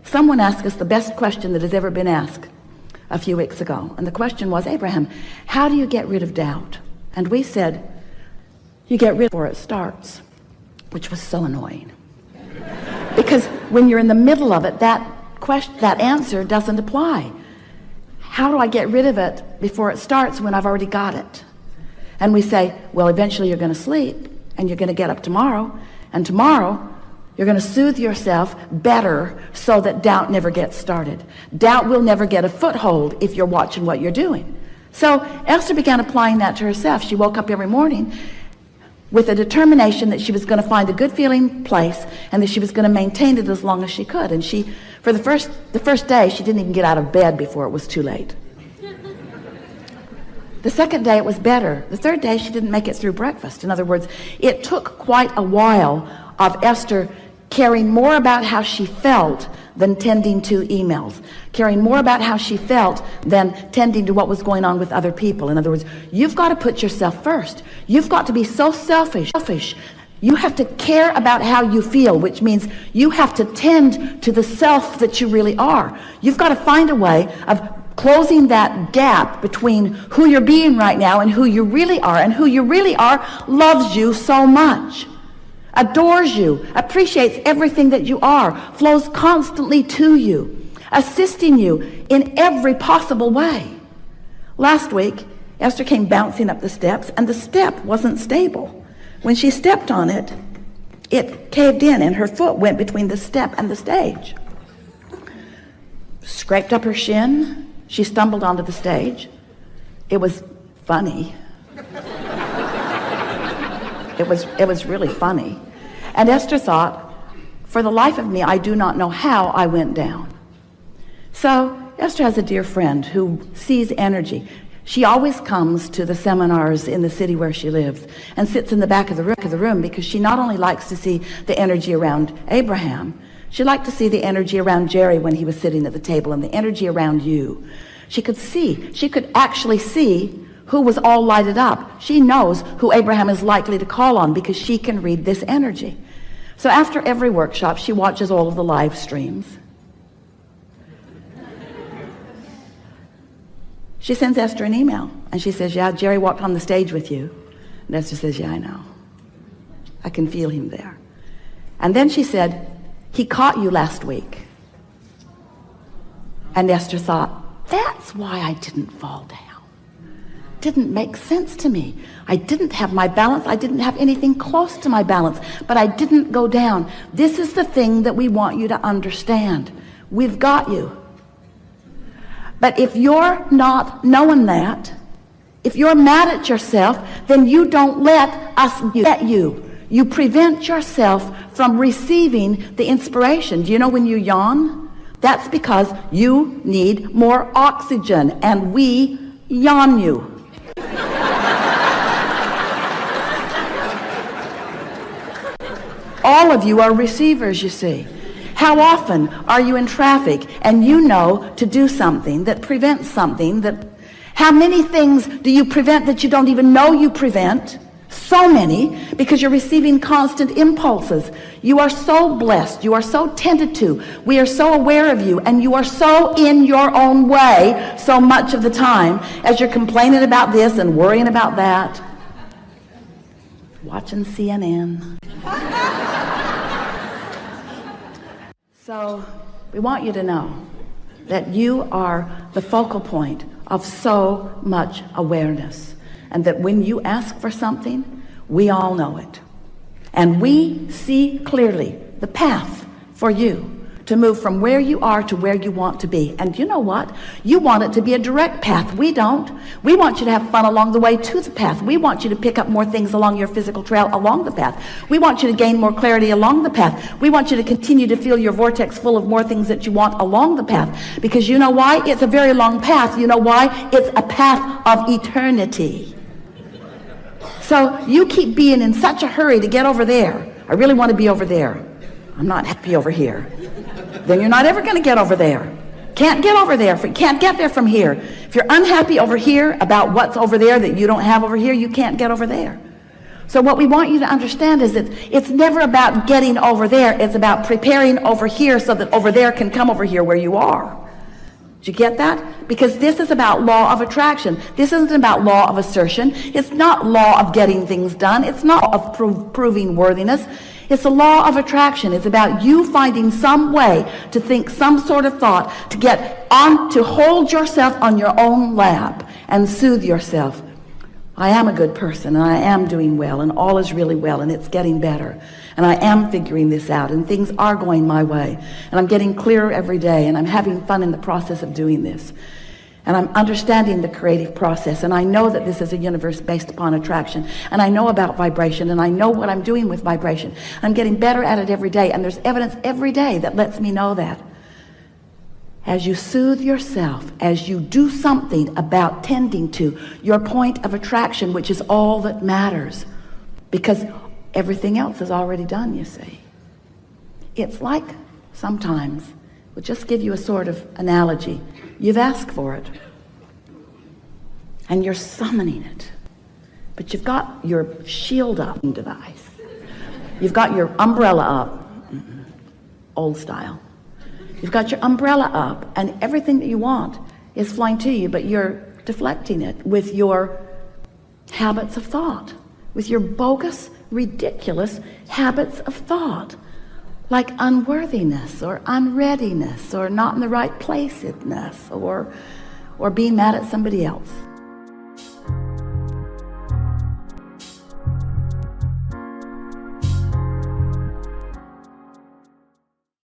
Someone asked us the best question that has ever been asked a few weeks ago. And the question was, Abraham, how do you get rid of doubt? And we said, you get rid before it starts, which was so annoying. Because when you're in the middle of it, that answer doesn't apply. How do I get rid of it before it starts when I've already got it? And we say, well, eventually you're going to sleep and you're going to get up tomorrow, and tomorrow you're going to soothe yourself better so that doubt never gets started. Doubt will never get a foothold if you're watching what you're doing. So Esther began applying that to herself. She woke up every morning with a determination that she was going to find a good feeling place and that she was going to maintain it as long as she could. And she, for the first day, she didn't even get out of bed before it was too late. The second day it was better. The third day she didn't make it through breakfast. In other words, it took quite a while of Esther caring more about how she felt than tending to emails, caring more about how she felt than tending to what was going on with other people. In other words, you've got to put yourself first. You've got to be so selfish. You have to care about how you feel, which means you have to tend to the self that you really are. You've got to find a way of closing that gap between who you're being right now and who you really are. And who you really are loves you so much, adores you, appreciates everything that you are, flows constantly to you, assisting you in every possible way. Last week, Esther came bouncing up the steps, and the step wasn't stable. When she stepped on it, it caved in, and her foot went between the step and the stage. Scraped up her shin. She stumbled onto the stage. It was funny. It was really funny. And Esther thought, for the life of me, I do not know how I went down. So Esther has a dear friend who sees energy. She always comes to the seminars in the city where she lives and sits in the back of the room because she not only likes to see the energy around Abraham, she liked to see the energy around Jerry when he was sitting at the table, and the energy around you. She could actually see who was all lighted up. She knows who Abraham is likely to call on because she can read this energy. So after every workshop, she watches all of the live streams. She sends Esther an email, and she says, yeah, Jerry walked on the stage with you. And Esther says, yeah, I know. I can feel him there. And then she said, he caught you last week. And Esther thought, that's why I didn't fall down. Didn't make sense to me. I didn't have my balance. I didn't have anything close to my balance, but I didn't go down. This is the thing that we want you to understand. We've got you. But if you're not knowing that, if you're mad at yourself, then you don't let us get you. You prevent yourself from receiving the inspiration. Do you know when you yawn? That's because you need more oxygen, and we yawn you. All of you are receivers, you see. How often are you in traffic and you know to do something that prevents something that... How many things do you prevent that you don't even know you prevent? So many, because you're receiving constant impulses. You are so blessed. You are so tended to. We are so aware of you, and you are so in your own way so much of the time as you're complaining about this and worrying about that. Watching CNN. So we want you to know that you are the focal point of so much awareness, and that when you ask for something, we all know it. And we see clearly the path for you to move from where you are to where you want to be. And you know what? You want it to be a direct path. We don't. We want you to have fun along the way to the path. We want you to pick up more things along your physical trail along the path. We want you to gain more clarity along the path. We want you to continue to feel your vortex full of more things that you want along the path. Because you know why? It's a very long path. You know why? It's a path of eternity. So you keep being in such a hurry to get over there. I really want to be over there. I'm not happy over here. Then you're not ever going to get over there. Can't get over there. Can't get there from here. If you're unhappy over here about what's over there that you don't have over here, you can't get over there. So what we want you to understand is that it's never about getting over there. It's about preparing over here so that over there can come over here where you are. Did you get that? Because this is about law of attraction. This isn't about law of assertion. It's not law of getting things done. It's not of proving worthiness. It's a law of attraction. It's about you finding some way to think some sort of thought, to get on, to hold yourself on your own lap and soothe yourself. I am a good person, and I am doing well, and all is really well, and it's getting better. And I am figuring this out, and things are going my way. And I'm getting clearer every day, and I'm having fun in the process of doing this. And I'm understanding the creative process, and I know that this is a universe based upon attraction. And I know about vibration, and I know what I'm doing with vibration. I'm getting better at it every day, and there's evidence every day that lets me know that. As you soothe yourself, as you do something about tending to your point of attraction, which is all that matters, because everything else is already done, you see. It's like sometimes, we'll just give you a sort of analogy. You've asked for it, and you're summoning it, but you've got your shield up device. You've got your umbrella up, old style. You've got your umbrella up, and everything that you want is flying to you, but you're deflecting it with your habits of thought, with your bogus, ridiculous habits of thought, like unworthiness or unreadiness or not in the right place-ness or being mad at somebody else.